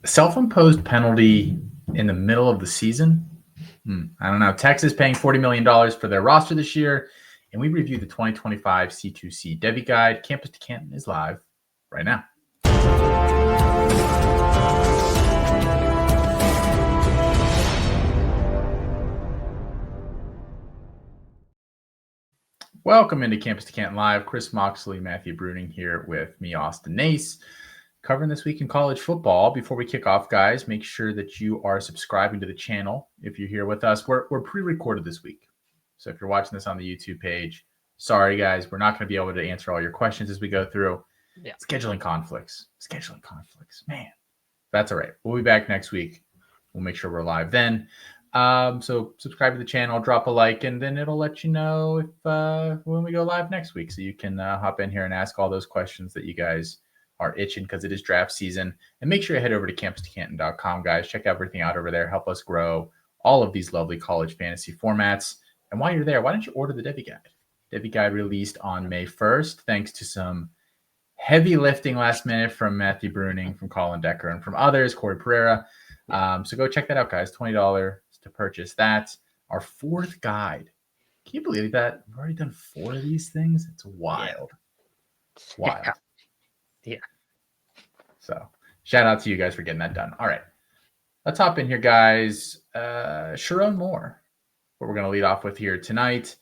Self-imposed penalty in the middle of the season? I don't know. Texas paying $40 million for their roster this year, and we review the 2025 C2C Devy Guide. Campus to Canton is live right now. Welcome into Campus to Canton Live. Chris Moxley, Matthew Bruening here with me, Austin Nace, covering this week in college football. Before we kick off, guys, make sure that you are subscribing to the channel if you're here with us. We're pre-recorded this week. So if you're watching this on the YouTube page, sorry, guys, we're not going to be able to answer all your questions as we go through. Yeah. Scheduling conflicts. Man, that's all right. We'll be back next week. We'll make sure we're live then. So subscribe to the channel, drop a like, and then it'll let you know if when we go live next week. So you can hop in here and ask all those questions that you guys are itching because it is draft season. And make sure you head over to campustocanton.com, guys. Check everything out over there. Help us grow all of these lovely college fantasy formats. And while you're there, why don't you order the Devy Guide? Devy Guide released on May 1st, thanks to some heavy lifting last minute from Matthew Bruening, from Colin Decker, and from others, Corey Pereira. So go check that out, guys. $20 to purchase that. Our fourth guide. Can you believe that? We've already done 4 of these things. It's wild. Wild. Yeah. So shout out to you guys for getting that done. All right. Let's hop in here, guys. Sherrone Moore, what we're going to lead off with here tonight.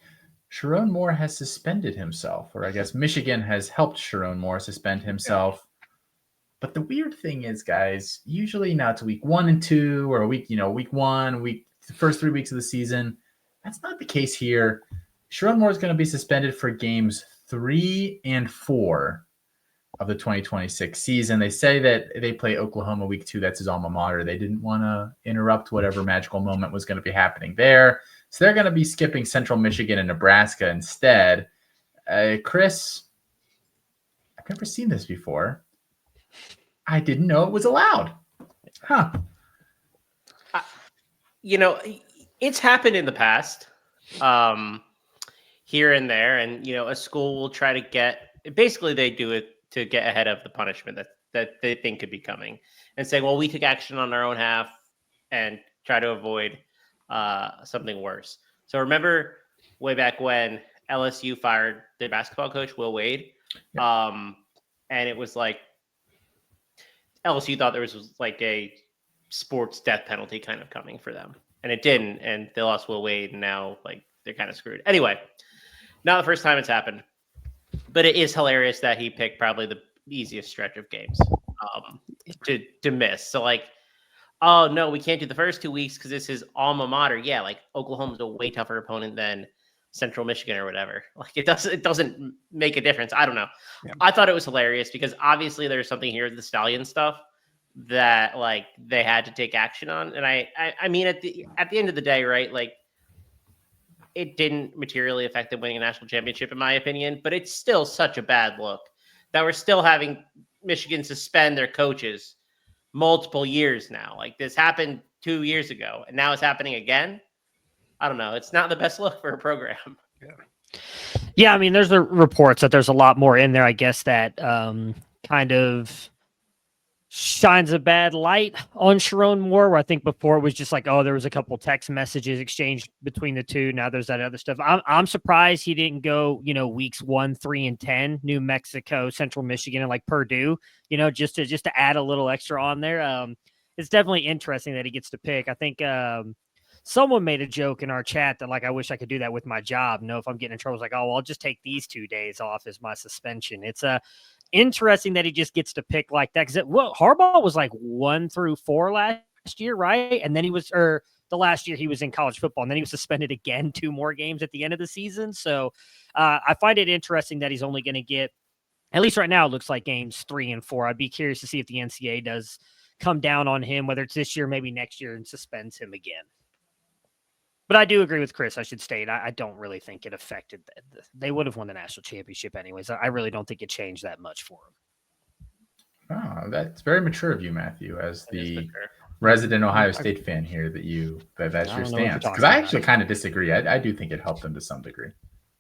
Sherrone Moore has suspended himself, or I guess Michigan has helped Sherrone Moore suspend himself. But the weird thing is, guys, usually now it's week 1 and 2, or week 1, the first 3 weeks of the season. That's not the case here. Sherrone Moore is going to be suspended for games 3 and 4 of the 2026 season. They say that they play Oklahoma week 2. That's his alma mater. They didn't want to interrupt whatever magical moment was going to be happening there. So they're going to be skipping Central Michigan and Nebraska instead. Chris, I've never seen this before. I didn't know it was allowed. Huh. It's happened in the past, here and there. And, a school will try to basically they do it to get ahead of the punishment that they think could be coming and say, well, we took action on our own half and try to avoid something worse. So remember way back when LSU fired their basketball coach, Will Wade. Yeah. And it was like, LSU thought there was like a sports death penalty kind of coming for them, and it didn't, and they lost Will Wade, and now like they're kind of screwed. Anyway, not the first time it's happened, but it is hilarious that he picked probably the easiest stretch of games to miss. So like, oh no, we can't do the first 2 weeks because this is alma mater. Yeah, like Oklahoma's a way tougher opponent than Central Michigan or whatever. Like it doesn't make a difference. I don't know. Yeah. I thought it was hilarious because obviously there's something here with the Stallion stuff that like they had to take action on. And I mean at the end of the day, right? Like it didn't materially affect them winning a national championship in my opinion, but it's still such a bad look that we're still having Michigan suspend their coaches multiple years now. Like this happened 2 years ago and now it's happening again. I don't know. It's not the best look for a program. Yeah, I mean, there's the reports that there's a lot more in there, I guess, that kind of shines a bad light on Sherrone Moore, where I think before it was just like, oh, there was a couple text messages exchanged between the two. Now there's that other stuff. I'm surprised he didn't go, weeks 1, 3, and 10, New Mexico, Central Michigan, and like Purdue, just to add a little extra on there. It's definitely interesting that he gets to pick. I think someone made a joke in our chat that like, I wish I could do that with my job. If I'm getting in trouble, it's like, oh, well, I'll just take these 2 days off as my suspension. It's interesting that he just gets to pick like that. Cause Harbaugh was like 1 through 4 last year. Right. And then the last year he was in college football and then he was suspended again 2 more games at the end of the season. So I find it interesting that he's only going to get, at least right now, it looks like games 3 and 4. I'd be curious to see if the NCAA does come down on him, whether it's this year, maybe next year, and suspends him again. But I do agree with Chris. I should state I don't really think it affected that. They would have won the national championship anyways. I really don't think it changed that much for them. Oh, that's very mature of you, Matthew, as the resident Ohio State fan here. That's your stance. Because I actually kind of disagree. I do think it helped them to some degree.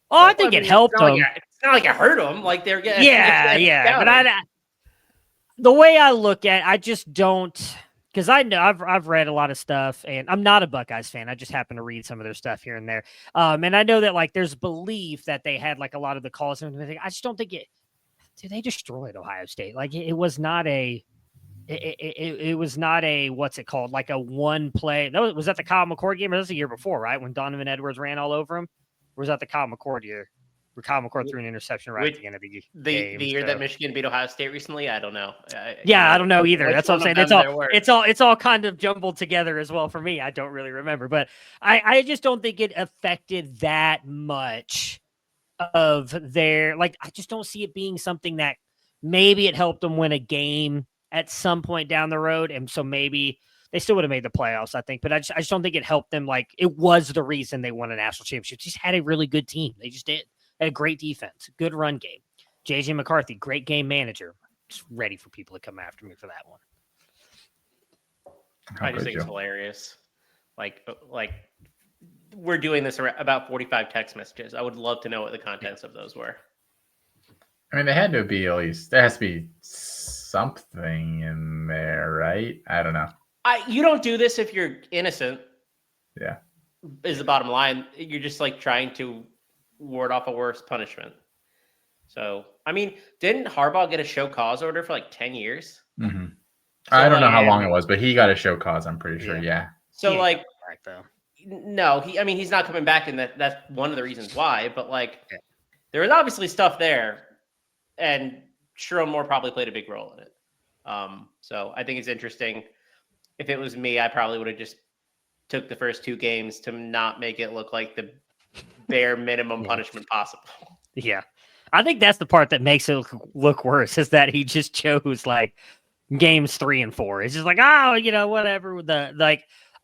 Oh, I think it helped them. It's not like it hurt them. Like they're getting yeah. But the way I look at it, I just don't. because I know I've read a lot of stuff, and I'm not a Buckeyes fan. I just happen to read some of their stuff here and there. And I know that like there's belief that they had like a lot of the calls and everything. I just don't think it. Dude, they destroyed Ohio State. Like it was not a. It was not a what's it called, like a one play. That was that the Kyle McCord game, or that was the year before, right? When Donovan Edwards ran all over him, or was that the Kyle McCord year? Where Kyle McCord threw an interception right at the end of the game. The year that Michigan beat Ohio State recently, I don't know. I don't know either. That's what I'm saying. It's all kind of jumbled together as well for me. I don't really remember, but I just don't think it affected that much of their like. I just don't see it being something that maybe it helped them win a game at some point down the road, and so maybe they still would have made the playoffs, I think. But I just don't think it helped them. Like it was the reason they won a national championship. Just had a really good team. They just did. Had a great defense, good run game. JJ McCarthy, great game manager. Just ready for people to come after me for that one. I just think it's hilarious. Like we're doing this about 45 text messages. I would love to know what the contents of those were. I mean, they had to be at least. There has to be something in there, right? I don't know. You don't do this if you're innocent. Yeah, is the bottom line. You're just like trying to ward off a worse punishment. So, I mean, didn't Harbaugh get a show cause order for like 10 years? Mm-hmm. So I don't know how long it was, but he got a show cause. I'm pretty sure. Yeah. So like, no, he's not coming back, and that's one of the reasons why. But like, there was obviously stuff there, and Sherrone Moore probably played a big role in it. So I think it's interesting. If it was me, I probably would have just took the first 2 games to not make it look like the bare minimum punishment possible. Yeah. I think that's the part that makes it look worse, is that he just chose like games 3 and 4. It's just like, whatever.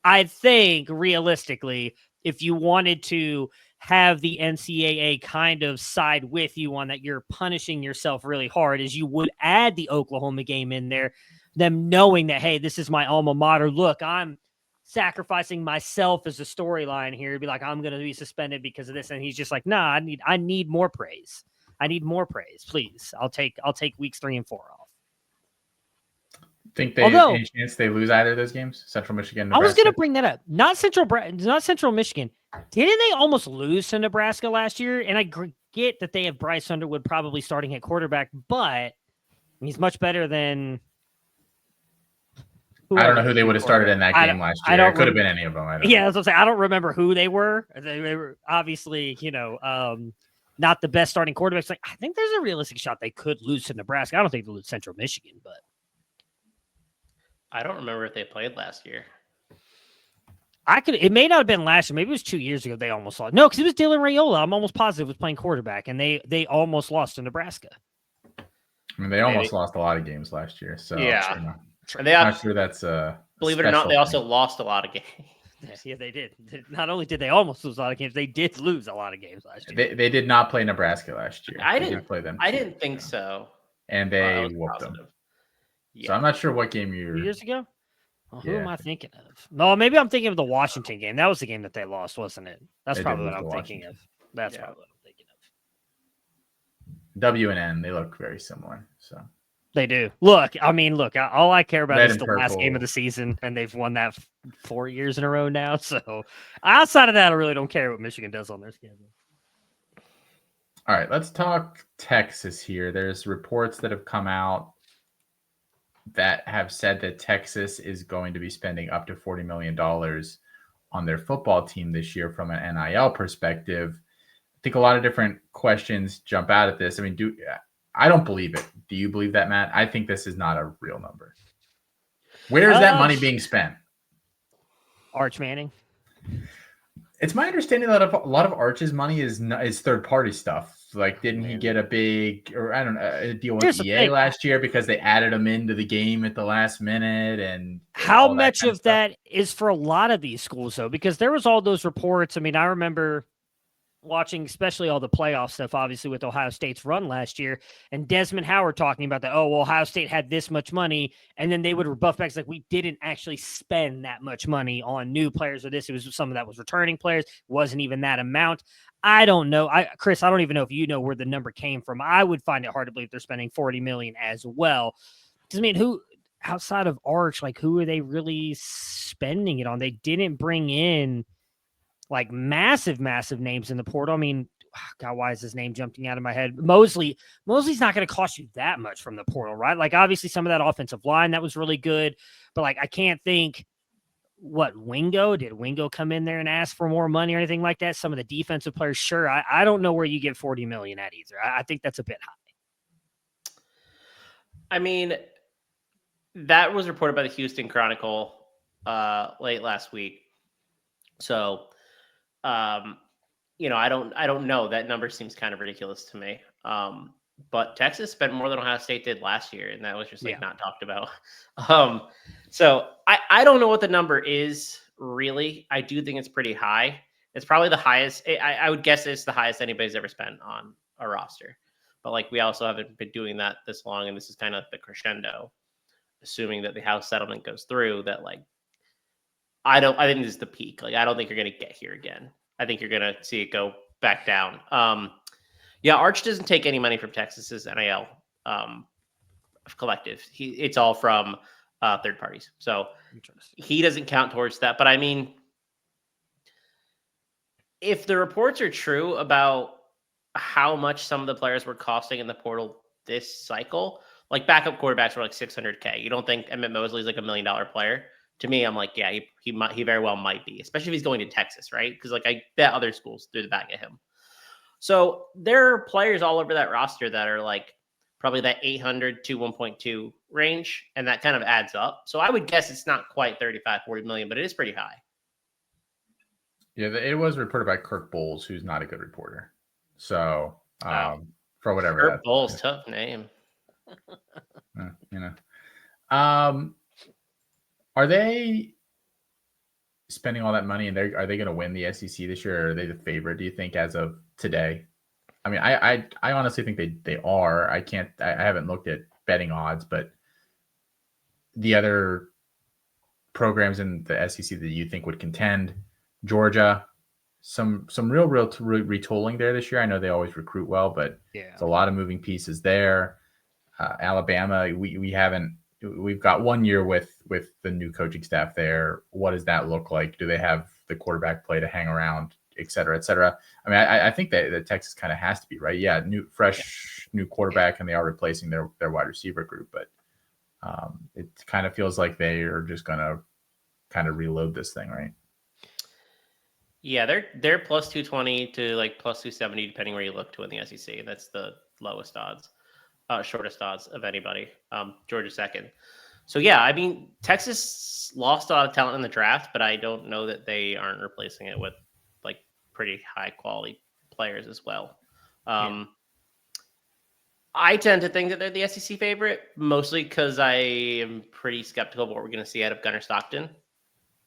I think realistically, if you wanted to have the NCAA kind of side with you on that, you're punishing yourself really hard, is you would add the Oklahoma game in there, them knowing that, hey, this is my alma mater. Look, I'm sacrificing myself as a storyline here. Be like, I'm going to be suspended because of this. And he's just like, nah, I need more praise. I need more praise, please. I'll take weeks 3 and 4 off. Think any chance they lose either of those games? Central Michigan, Nebraska? I was going to bring that up. Not Central Michigan. Didn't they almost lose to Nebraska last year? And I get that they have Bryce Underwood probably starting at quarterback, but he's much better than. I don't know who they would have started in that game last year. It could have been any of them. That's what I'm saying. I don't remember who they were. They were obviously, not the best starting quarterbacks. Like, I think there's a realistic shot they could lose to Nebraska. I don't think they'll lose Central Michigan, but I don't remember if they played last year. It may not have been last year. Maybe it was 2 years ago they almost lost. No, because it was Dylan Raiola. I'm almost positive was playing quarterback, and they almost lost to Nebraska. I mean, they almost lost a lot of games last year. So yeah. And I'm not sure that's believe it or not, they also lost a lot of games. Yeah, they did. Not only did they almost lose a lot of games, they did lose a lot of games last year. They did not play Nebraska last year. I didn't play them. I didn't think so. And they whooped them. Yeah. So I'm not sure what game 2 years ago. Well, who am I thinking of? No, maybe I'm thinking of the Washington game. That was the game that they lost, wasn't it? That's probably what I'm thinking of. That's probably what I'm thinking of. W and N, they look very similar. So they do. Look, all I care about is the last game of the season, and they've won that 4 years in a row now. So outside of that, I really don't care what Michigan does on their schedule. All right, let's talk Texas here. There's reports that have come out that have said that Texas is going to be spending up to $40 million on their football team this year from an NIL perspective. I think a lot of different questions jump out at this. I mean, I don't believe it. Do you believe that, Matt? I think this is not a real number. Where is that money being spent? Arch Manning. It's my understanding that a lot of Arch's money is third-party stuff. Like, didn't he get a deal with EA last year because they added him into the game at the last minute? And how much of that is for a lot of these schools, though? Because there was all those reports. I mean, I remember watching especially all the playoff stuff, obviously, with Ohio State's run last year, and Desmond Howard talking about that, Ohio State had this much money, and then they would rebuff back, like, we didn't actually spend that much money on new players or this. It was some of that was returning players. It wasn't even that amount. I don't know. Chris, I don't even know if you know where the number came from. I would find it hard to believe they're spending $40 million as well. Because, I mean, outside of Arch, like who are they really spending it on? They didn't bring in like massive names in the portal. I mean, God, why is his name jumping out of my head? Mosley's not going to cost you that much from the portal, right? Like obviously some of that offensive line that was really good, but like I can't think did Wingo come in there and ask for more money or anything like that? Some of the defensive players, sure. I don't know where you get 40 million at either. I think that's a bit high. I mean, that was reported by the Houston Chronicle late last week. So, I don't know. That number seems kind of ridiculous to me. But Texas spent more than Ohio State did last year, and that was just not talked about. So I don't know what the number is really. I do think it's pretty high. It's probably the highest. I would guess it's the highest anybody's ever spent on a roster. But like we also haven't been doing that this long, and this is kind of the crescendo, assuming that the House settlement goes through. That like I think this is the peak. Like I don't think you're going to get here again. I think you're going to see it go back down. Arch doesn't take any money from Texas's NIL collective. It's all from third parties. So he doesn't count towards that. But I mean, if the reports are true about how much some of the players were costing in the portal this cycle, like backup quarterbacks were like $600K. You don't think Emmett Mosley's like $1 million player? To me, I'm like, yeah, he very well might be, especially if he's going to Texas, right? Because like I bet other schools threw the bag at him. So there are players all over that roster that are like probably that 800 to 1.2 range, and that kind of adds up. So I would guess it's not quite 35, 40 million, but it is pretty high. Yeah, it was reported by Kirk Bowles, who's not a good reporter. So for whatever. Kirk Bowles, tough name. Are they spending all that money, and are they going to win the SEC this year, or are they the favorite, do you think, as of today? I mean, I honestly think they are. I haven't looked at betting odds, but the other programs in the SEC that you think would contend, Georgia, some real retooling there this year. I know they always recruit well, but it's a lot of moving pieces there. Alabama, we've got 1 year with the new coaching staff there. What does that look like? Do they have the quarterback play to hang around, et cetera, et cetera? I mean, I think that Texas kind of has to be, right? Yeah, new quarterback, and they are replacing their wide receiver group, but it kind of feels like they are just going to kind of reload this thing, right? Yeah, they're plus 220 to like plus 270, depending where you look to in the SEC. That's the lowest odds, shortest odds of anybody. Georgia second. So yeah, I mean, Texas lost a lot of talent in the draft, but I don't know that they aren't replacing it with like pretty high quality players as well. I tend to think that they're the SEC favorite, mostly because I am pretty skeptical of what we're going to see out of Gunnar Stockton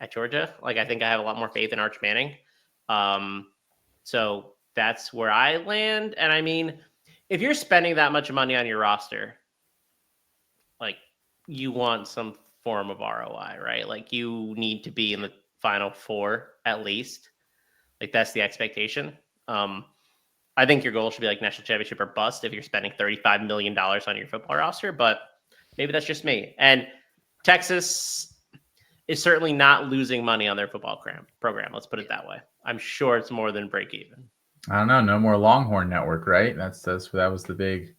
at Georgia. Like, I think I have a lot more faith in Arch Manning. So that's where I land. And I mean, if you're spending that much money on your roster, like, you want some form of ROI, right? Like, you need to be in the Final Four at least. Like, that's the expectation. I think your goal should be like national championship or bust if you're spending $35 million on your football roster, but maybe that's just me. And Texas is certainly not losing money on their football program. Let's put it that way. I'm sure it's more than break even. I don't know. No more Longhorn Network, right? That was the big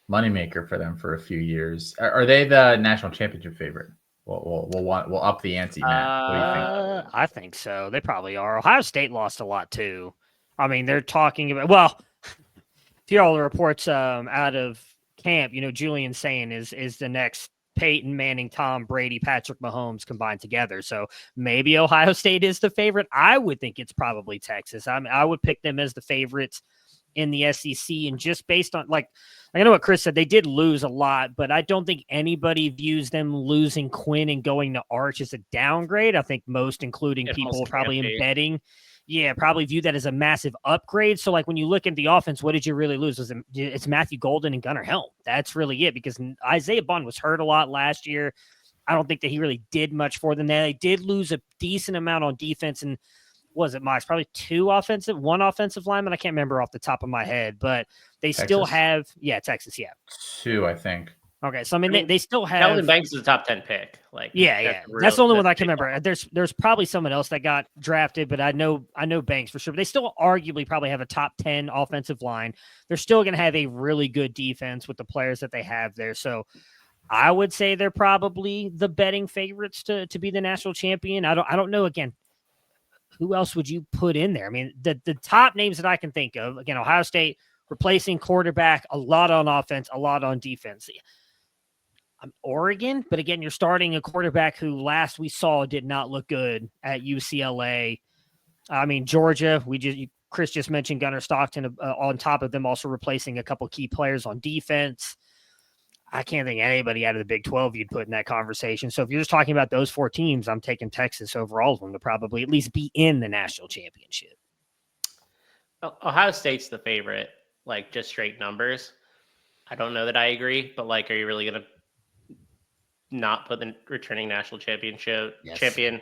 moneymaker for them for a few years. Are they the national championship favorite? We'll up the ante, Matt. What do you think? I think so. They probably are. Ohio State lost a lot too. I mean, they're talking about, well, to hear all the reports out of camp, Julian saying is the next Peyton Manning, Tom Brady, Patrick Mahomes combined together. So maybe Ohio State is the favorite. I would think it's probably Texas. I mean, I would pick them as the favorites in the SEC. And just based on, like, I know what Chris said, they did lose a lot, but I don't think anybody views them losing Quinn and going to Arch as a downgrade. I think most, including people probably embedding, probably view that as a massive upgrade. So, like, when you look at the offense, what did you really lose? It's Matthew Golden and Gunnar Helm. That's really it, because Isaiah Bond was hurt a lot last year. I don't think that he really did much for them. They did lose a decent amount on defense, and was it Mox? Probably one offensive lineman. I can't remember off the top of my head, but they still have, Texas, 2, I think. Okay, so I mean, they still have Keldon Banks is a top 10 pick. Like, yeah. That's the only one I can big remember. ball. There's probably someone else that got drafted, but I know Banks for sure. But they still arguably probably have a top 10 offensive line. They're still going to have a really good defense with the players that they have there. So I would say they're probably the betting favorites to be the national champion. I don't know. Again, who else would you put in there? I mean, the top names that I can think of, again, Ohio State replacing quarterback, a lot on offense, a lot on defense. Oregon, but again, you're starting a quarterback who last we saw did not look good at UCLA. I mean, Georgia, Chris just mentioned Gunnar Stockton on top of them also replacing a couple key players on defense. I can't think of anybody out of the Big 12 you'd put in that conversation. So if you're just talking about those 4 teams, I'm taking Texas over all of them to probably at least be in the national championship. Ohio State's the favorite, like just straight numbers. I don't know that I agree, but like, are you really going to not put the returning national champion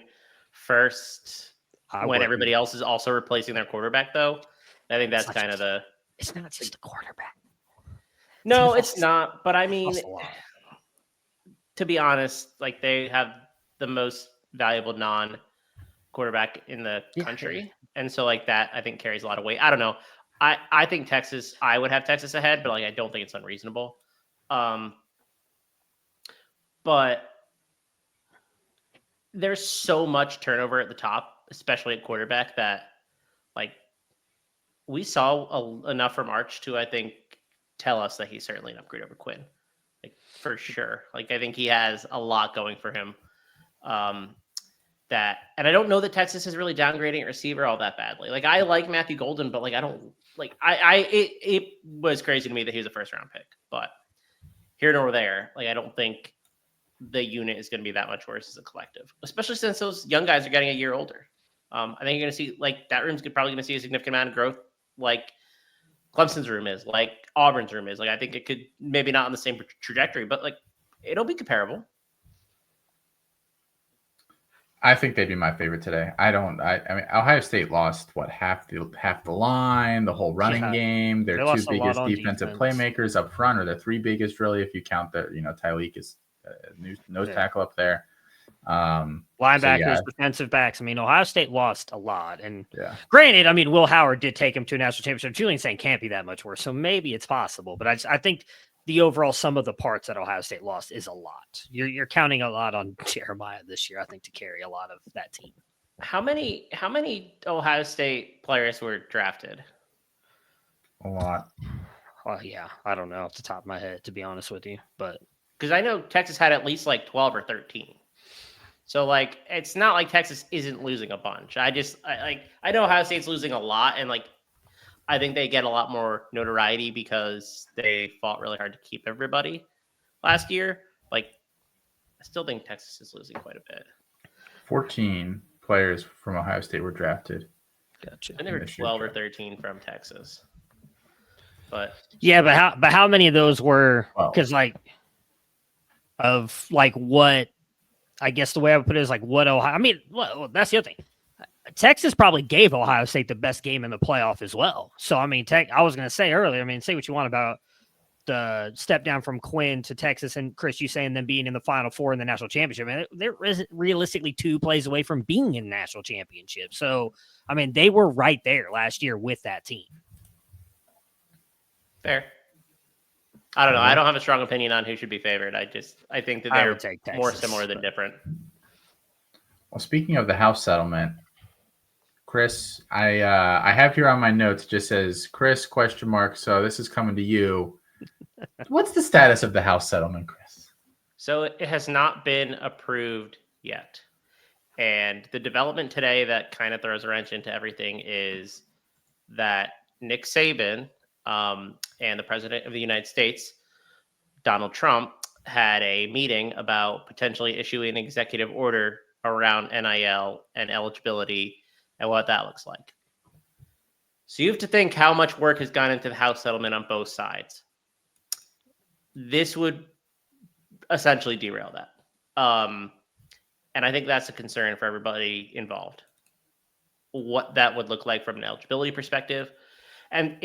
first when everybody else is also replacing their quarterback, though? I think that's kind of the... It's not just a quarterback. No, it's not. But I mean, to be honest, like they have the most valuable non-quarterback in the country. And so like that, I think carries a lot of weight. I don't know. I think Texas, I would have Texas ahead, but like, I don't think it's unreasonable. But there's so much turnover at the top, especially at quarterback, that like we saw enough from Arch to, I think, tell us that he's certainly an upgrade over Quinn, like for sure. Like I think he has a lot going for him. And I don't know that Texas is really downgrading at receiver all that badly. Like I like Matthew Golden, but like I don't like it was crazy to me that he was a first round pick, but here nor there. Like I don't think the unit is going to be that much worse as a collective, especially since those young guys are getting a year older. I think you're going to see like that room's probably going to see a significant amount of growth, like Clemson's room is, like Auburn's room is. Like I think it could maybe not on the same trajectory, but like it'll be comparable. I think they'd be my favorite today. I mean, Ohio State lost half the line, the whole running game. Their 2 biggest defensive playmakers up front, or their 3 biggest, really, if you count the Tyleek is nose tackle up there. Linebackers, defensive backs. I mean, Ohio State lost a lot. And granted, I mean, Will Howard did take him to a national championship. Julian Saint can't be that much worse. So maybe it's possible. But I think the overall sum of the parts that Ohio State lost is a lot. You're counting a lot on Jeremiah this year, I think, to carry a lot of that team. How many Ohio State players were drafted? A lot. Well, yeah, I don't know off the top of my head, to be honest with you. But because I know Texas had at least like 12 or 13. So like it's not like Texas isn't losing a bunch. I know Ohio State's losing a lot, and like I think they get a lot more notoriety because they fought really hard to keep everybody last year. Like I still think Texas is losing quite a bit. 14 players from Ohio State were drafted. Gotcha. And there were 12 or 13 from Texas. But yeah, but how many of those were because like of like what I guess the way I would put it is like what Ohio. I mean, well, that's the other thing. Texas probably gave Ohio State the best game in the playoff as well. So I mean, I was going to say earlier. I mean, say what you want about the step down from Quinn to Texas, and Chris, you saying them being in the Final Four in the national championship. I mean, they're realistically 2 plays away from being in the national championship. So I mean, they were right there last year with that team. Fair. I don't know. I don't have a strong opinion on who should be favored. I think that they're more similar than different. Well, speaking of the house settlement, Chris, I have here on my notes, it just says Chris ? So this is coming to you. What's the status of the house settlement, Chris? So it has not been approved yet. And the development today that kind of throws a wrench into everything is that Nick Saban and the president of the United States, Donald Trump, had a meeting about potentially issuing an executive order around NIL and eligibility and what that looks like. So you have to think how much work has gone into the house settlement on both sides. This would essentially derail that. And I think that's a concern for everybody involved. What that would look like from an eligibility perspective. And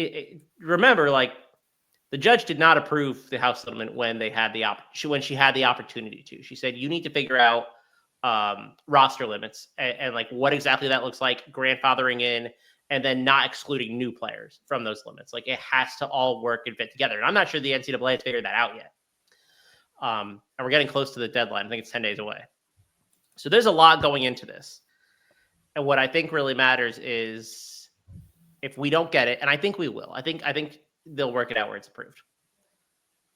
remember, like, The judge did not approve the house settlement when she had the opportunity to. She said, you need to figure out roster limits and like what exactly that looks like, grandfathering in, and then not excluding new players from those limits. Like it has to all work and fit together. And I'm not sure the NCAA has figured that out yet. And we're getting close to the deadline. I think it's 10 days away. So there's a lot going into this. And what I think really matters is if we don't get it, and I think we will, I think they'll work it out where it's approved,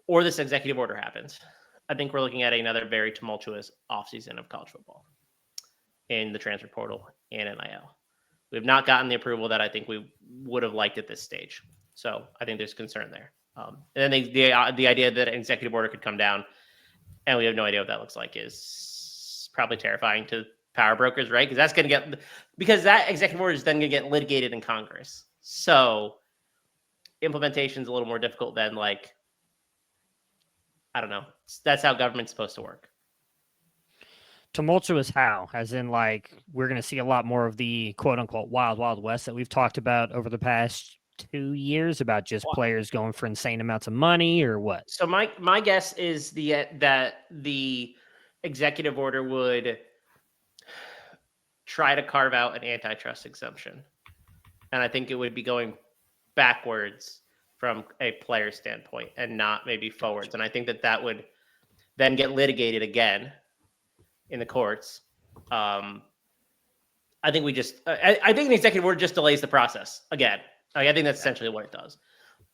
or this executive order happens. I think we're looking at another very tumultuous offseason of college football in the transfer portal and NIL. We have not gotten the approval that I think we would have liked at this stage. So I think there's concern there. And then the idea that an executive order could come down and we have no idea what that looks like is probably terrifying to power brokers, right? Because that executive order is then going to get litigated in Congress. So implementation is a little more difficult than like, I don't know. That's how government's supposed to work. Tumultuous how? As in like, we're going to see a lot more of the quote unquote wild, wild west that we've talked about over the past 2 years about just players going for insane amounts of money or what? So my guess is that the executive order would try to carve out an antitrust exemption. And I think it would be going backwards from a player standpoint and not maybe forwards. And I think that would then get litigated again in the courts. I think I think the executive order just delays the process again. I think that's essentially what it does.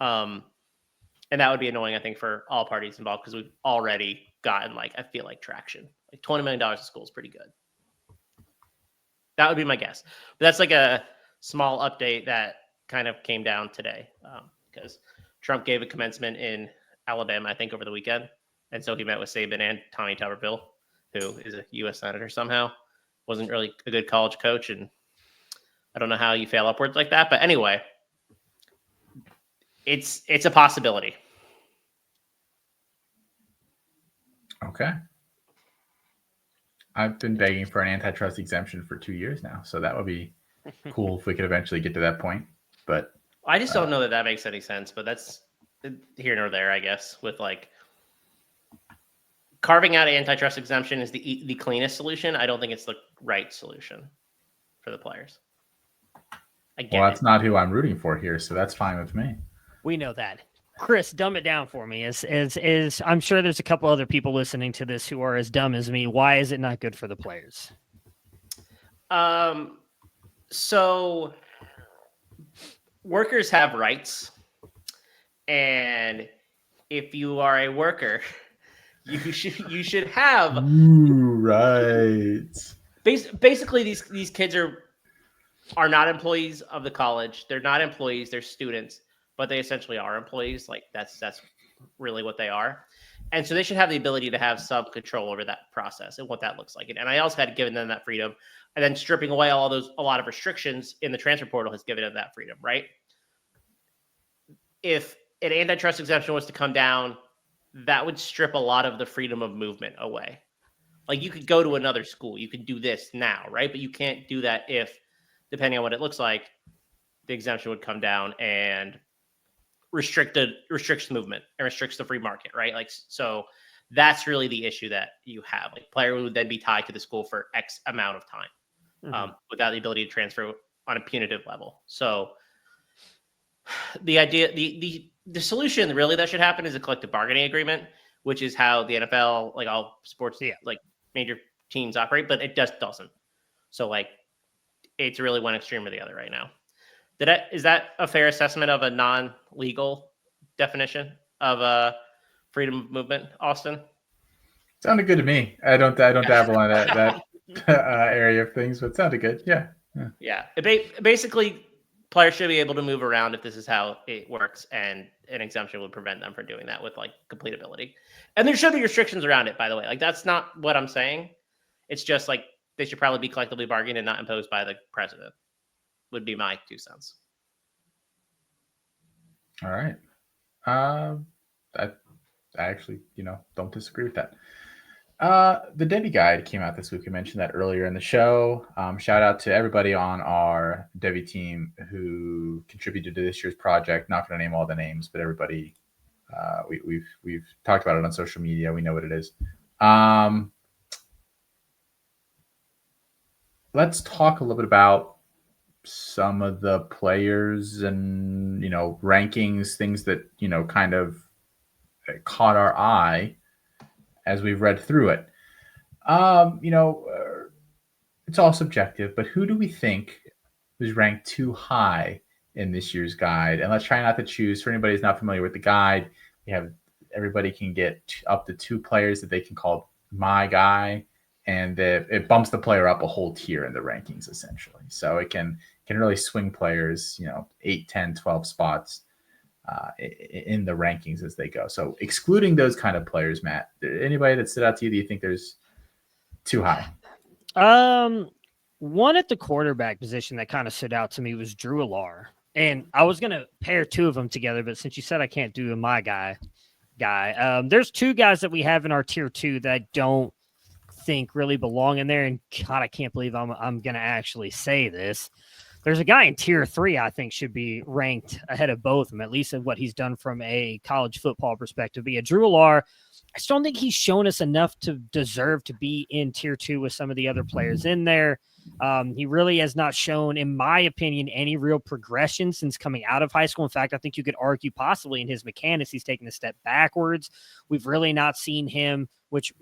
And that would be annoying, I think, for all parties involved because we've already gotten I feel like traction. Like $20 million a school is pretty good. That would be my guess. But that's like a small update that kind of came down today because Trump gave a commencement in Alabama, I think, over the weekend. And so he met with Saban and Tommy Tuberville, who is a U.S. senator somehow. Wasn't really a good college coach. And I don't know how you fail upwards like that. But anyway, it's a possibility. Okay. I've been begging for an antitrust exemption for 2 years now. So that would be cool if we could eventually get to that point. But I just don't know that makes any sense, but that's here nor there, I guess, with carving out an antitrust exemption is the cleanest solution. I don't think it's the right solution for the players. That's not who I'm rooting for here, so that's fine with me. We know that. Chris, dumb it down for me. Is I'm sure there's a couple other people listening to this who are as dumb as me. Why is it not good for the players? So workers have rights, and if you are a worker, you should have rights. Basically, these kids are not employees of the college. They're not employees. They're students, but they essentially are employees. Like that's really what they are. And so they should have the ability to have some control over that process and what that looks like. And I also had given them that freedom, and then stripping away a lot of restrictions in the transfer portal has given them that freedom, right? If an antitrust exemption was to come down, that would strip a lot of the freedom of movement away. Like you could go to another school, you could do this now, right? But you can't do that if, depending on what it looks like, the exemption would come down and restricts movement and restricts the free market, right? So that's really the issue that you have. Like player would then be tied to the school for X amount of time without the ability to transfer on a punitive level. So the idea, the solution really that should happen is a collective bargaining agreement, which is how the NFL, like all sports, like major teams operate, but it just doesn't. So it's really one extreme or the other right now. Is that a fair assessment of a non-legal definition of freedom of movement, Austin? Sounded good to me. I don't dabble on that area of things, but it sounded good. Yeah. Basically, players should be able to move around if this is how it works, and an exemption would prevent them from doing that with complete ability. And there should be restrictions around it, by the way. That's not what I'm saying. It's just they should probably be collectively bargained and not imposed by the president. Would be my 2 cents. All right. I actually, don't disagree with that. The Devy guide came out this week. We mentioned that earlier in the show. Shout out to everybody on our Devy team who contributed to this year's project. Not going to name all the names, but everybody We've talked about it on social media. We know what it is. Let's talk a little bit about some of the players and, rankings, things that, kind of caught our eye as we've read through it. It's all subjective, but who do we think was ranked too high in this year's guide? And let's try not to choose, for anybody who's not familiar with the guide, everybody can get up to 2 players that they can call my guy, and it bumps the player up a whole tier in the rankings, essentially. So it can really swing players, 8, 10, 12 spots in the rankings as they go. So excluding those kind of players, Matt, anybody that stood out to you, do you think there's too high? One at the quarterback position that kind of stood out to me was Drew Alar. And I was going to pair 2 of them together, but since you said I can't do my guy, there's 2 guys that we have in our tier 2 that I don't think really belong in there. And God, I can't believe I'm going to actually say this. There's a guy in tier 3 I think should be ranked ahead of both of them, at least in what he's done from a college football perspective. But yeah, Drew Alar, I just don't think he's shown us enough to deserve to be in tier 2 with some of the other players in there. He really has not shown, in my opinion, any real progression since coming out of high school. In fact, I think you could argue possibly in his mechanics, he's taken a step backwards. We've really not seen him, which,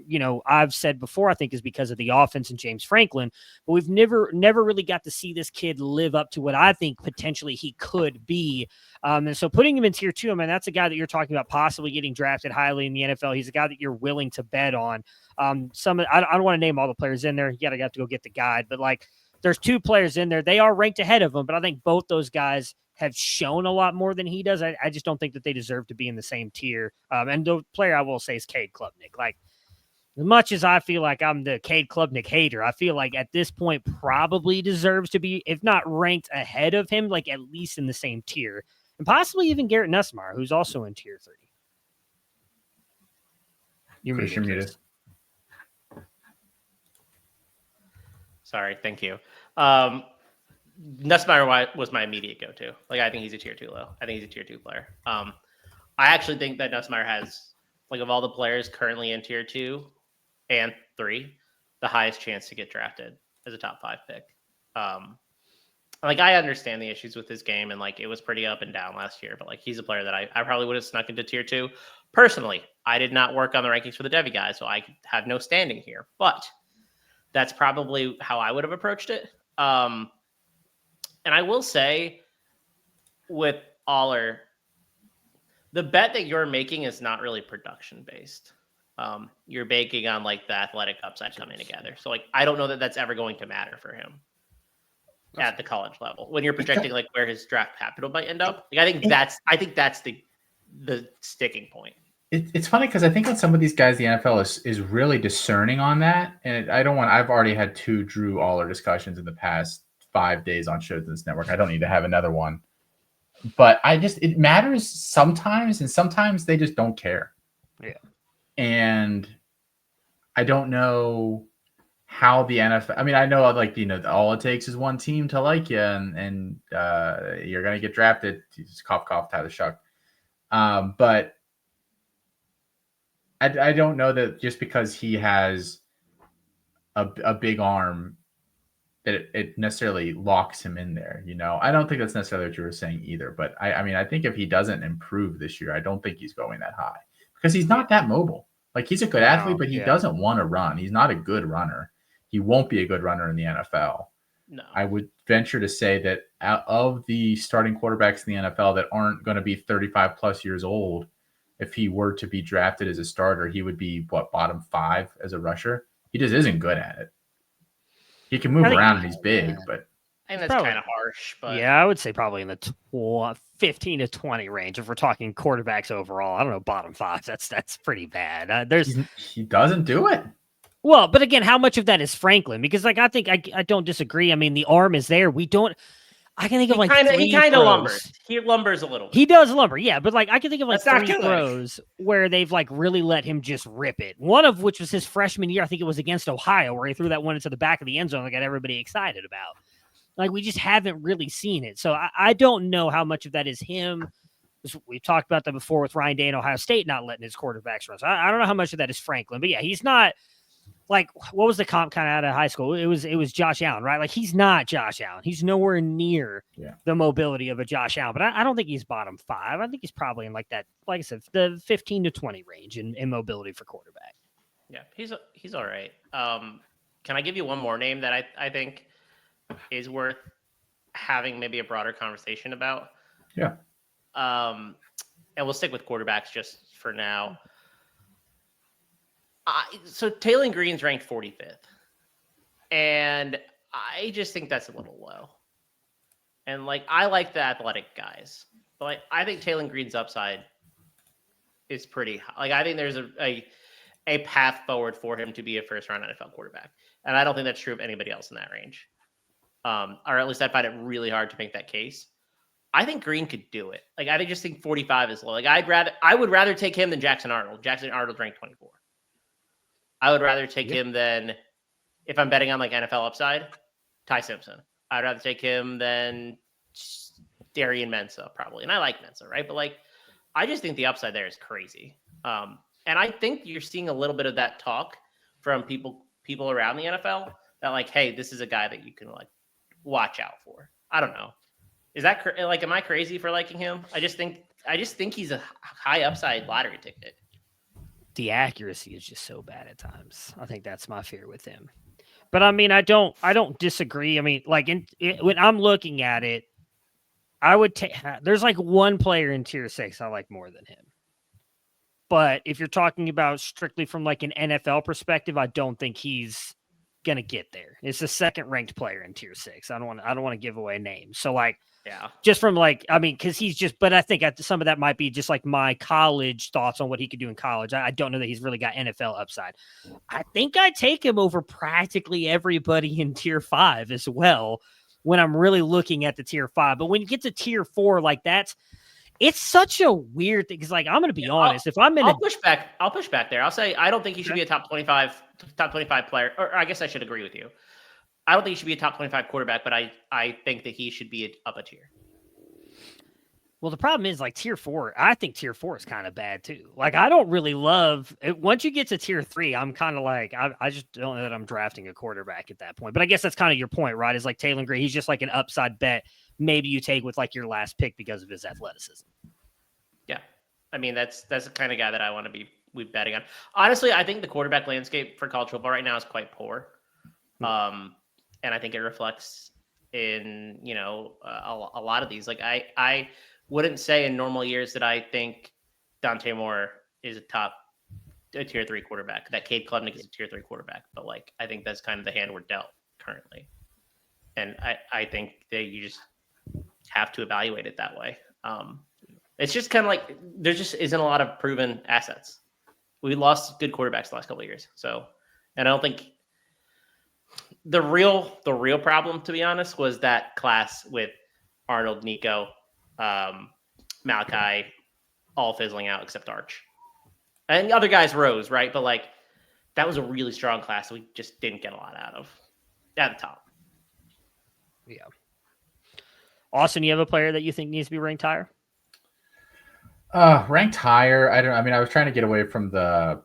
I've said before, I think is because of the offense and James Franklin, but we've never really got to see this kid live up to what I think potentially he could be. And so putting him in tier 2, I mean, that's a guy that you're talking about possibly getting drafted highly in the NFL. He's a guy that you're willing to bet on. I don't want to name all the players in there. You got to go get the guide, but there's 2 players in there. They are ranked ahead of him, but I think both those guys have shown a lot more than he does. I just don't think that they deserve to be in the same tier. And the player I will say is Cade Klubnik. As much as I feel like I'm the Cade Klubnik hater, I feel like at this point probably deserves to be, if not ranked ahead of him, at least in the same tier. And possibly even Garrett Nussmeier, who's also in tier 3. You're muted. Sorry, thank you. Nussmeier was my immediate go-to. I think he's a tier 2 low. I think he's a tier 2 player. I actually think that Nussmeier has, of all the players currently in tier 2 and 3, the highest chance to get drafted as a top 5 pick. I understand the issues with his game, and it was pretty up and down last year, but he's a player that I probably would have snuck into tier 2. Personally, I did not work on the rankings for the Devy guys, so I have no standing here, but that's probably how I would have approached it. And I will say with Aller, the bet that you're making is not really production based. You're banking on the athletic upside coming together. So I don't know that that's ever going to matter for him at the college level when you're projecting where his draft capital might end up. I think that's the sticking point. It's funny because I think on some of these guys, the NFL is really discerning on that. And I've already had 2 Drew Aller discussions in the past 5 days on shows in this network. I don't need to have another one. But it matters sometimes, and sometimes they just don't care. Yeah. And I don't know how the NFL, I mean, I know all it takes is one team to like you and you're going to get drafted. Just cough, Tyler Shuck. But I don't know that just because he has a big arm that it necessarily locks him in there. I don't think that's necessarily what you were saying either. But I think if he doesn't improve this year, I don't think he's going that high because he's not that mobile. He's a good athlete, but he doesn't want to run. He's not a good runner. He won't be a good runner in the NFL. No, I would venture to say that out of the starting quarterbacks in the NFL that aren't going to be 35 plus years old, if he were to be drafted as a starter, he would be bottom 5 as a rusher. He just isn't good at it. He can move around and he's big, but I think that's kind of harsh. But yeah, I would say probably in the 15 to 20 range if we're talking quarterbacks overall. I don't know, bottom 5. That's pretty bad. He doesn't do it. Well, but again, how much of that is Franklin? Because I think I don't disagree. I mean, the arm is there. I can think of he kind of lumbers. He lumbers a little bit. He does lumber, yeah. But I can think of 3 throws where they've really let him just rip it. One of which was his freshman year. I think it was against Ohio where he threw that one into the back of the end zone that got everybody excited about. We just haven't really seen it. So I don't know how much of that is him We've talked about that before with Ryan Day and Ohio State not letting his quarterbacks run. So I don't know how much of that is Franklin, but yeah, he's not like, what was the comp kind of out of high school? It was Josh Allen, right? Like, he's not Josh Allen. He's nowhere near the mobility of a Josh Allen, but I don't think he's bottom 5. I think he's probably in like that, like I said, the 15 to 20 range in mobility for quarterback. Yeah, he's all right. Can I give you one more name that I think is worth having maybe a broader conversation about? Yeah. And we'll stick with quarterbacks just for now. So Taylor Green's ranked 45th, and I just think that's a little low. And like, I like the athletic guys, but like, I think Taylor Green's upside is pretty high. Like, I think there's a path forward for him to be a first-round NFL quarterback, and I don't think that's true of anybody else in that range. Or at least I find it really hard to make that case. I think Green could do it. Like, I just think 45 is low. Like, I would rather take him than Jackson Arnold. Jackson Arnold ranked 24. I would rather take him than, if I'm betting on like NFL upside, Ty Simpson. I'd rather take him than Darian Mensah, probably. And I like Mensah, right? But like, I just think the upside there is crazy. And I think you're seeing a little bit of that talk from people around the NFL that like, hey, this is a guy that you can like watch out for. I don't know. Is that like, am I crazy for liking him? I just think he's a high upside lottery ticket. The accuracy is just so bad at times. I think that's my fear with him. But I mean, I don't disagree. I mean, like when I'm looking at it, I would take. There's like one player in tier 6 I like more than him. But if you're talking about strictly from like an NFL perspective, I don't think he's gonna get there. It's the second ranked player in tier 6. I don't want to give away names. So like, yeah, just from like, I mean, because he's just, but I think some of that might be just like my college thoughts on what he could do in college. I don't know that he's really got NFL upside. I think I take him over practically everybody in tier 5 as well when I'm really looking at the tier 5. But when you get to tier 4, like it's such a weird thing. Because like, I'm going to be honest, if I'm in I'll push back there. I'll say, I don't think he should be a top 25 player, or I guess I should agree with you. I don't think he should be a top 25 quarterback, but I think that he should be up a tier. Well, the problem is like tier 4. I think tier 4 is kind of bad too. Like, I don't really love it. Once you get to tier 3, I'm kind of like, I just don't know that I'm drafting a quarterback at that point. But I guess that's kind of your point, right? Is like Taylor Green. He's just like an upside bet. Maybe you take with like your last pick because of his athleticism. Yeah. I mean, that's the kind of guy that I want to be betting on. Honestly, I think the quarterback landscape for college football right now is quite poor. And I think it reflects in, a lot of these. Like, I wouldn't say in normal years that I think Dante Moore is a tier 3 quarterback, that Cade Klubnik is a tier 3 quarterback. But like, I think that's kind of the hand we're dealt currently. And I think that you just have to evaluate it that way. It's just kind of like, there just isn't a lot of proven assets. We lost good quarterbacks the last couple of years. So, and I don't think the real problem, to be honest, was that class with Arnold, Nico, Malachi, all fizzling out except Arch. And the other guys rose, right? But like, that was a really strong class. We just didn't get a lot out of at the top. Yeah. Austin, you have a player that you think needs to be ranked higher? Ranked higher. I was trying to get away from the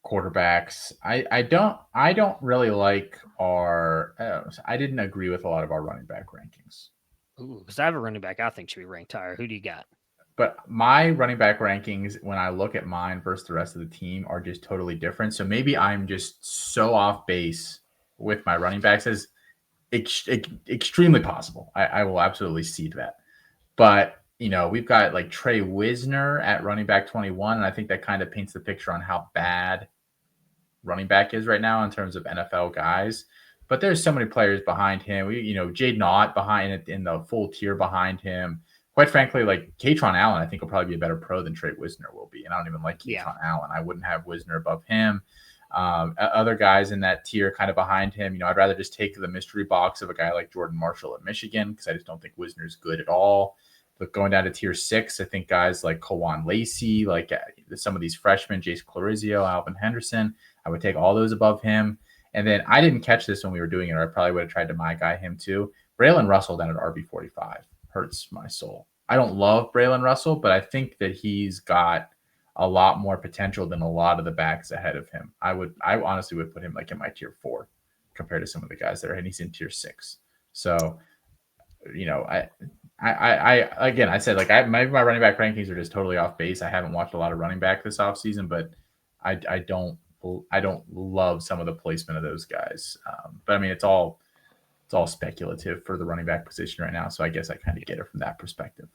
quarterbacks. I don't really like I didn't agree with a lot of our running back rankings. Ooh, because I have a running back I think should be ranked higher. Who do you got? But my running back rankings, when I look at mine versus the rest of the team, are just totally different. So maybe I'm just so off base with my running backs as extremely possible. I will absolutely cede that. But, we've got like Trey Wisner at running back 21. And I think that kind of paints the picture on how bad running back is right now in terms of NFL guys. But there's so many players behind him. Jade Knott behind it in the full tier behind him. Quite frankly, like Katron Allen, I think will probably be a better pro than Trey Wisner will be. And I don't even like Katron Allen. I wouldn't have Wisner above him. Other guys in that tier kind of behind him, I'd rather just take the mystery box of a guy like Jordan Marshall at Michigan because I just don't think Wisner's good at all. But going down to tier 6, I think guys like Kawan Lacey, like some of these freshmen, Jace Clarizio, Alvin Henderson, I would take all those above him. And then I didn't catch this when we were doing it, or I probably would have tried to my guy him too. Braylon Russell down at RB45 hurts my soul. I don't love Braylon Russell, but I think that he's got a lot more potential than a lot of the backs ahead of him. I honestly would put him like in my tier 4 compared to some of the guys that are, and he's in tier 6. So, again, I said like maybe my running back rankings are just totally off base. I haven't watched a lot of running back this offseason, but I don't love some of the placement of those guys. But I mean, it's all speculative for the running back position right now. So I guess I kind of get it from that perspective.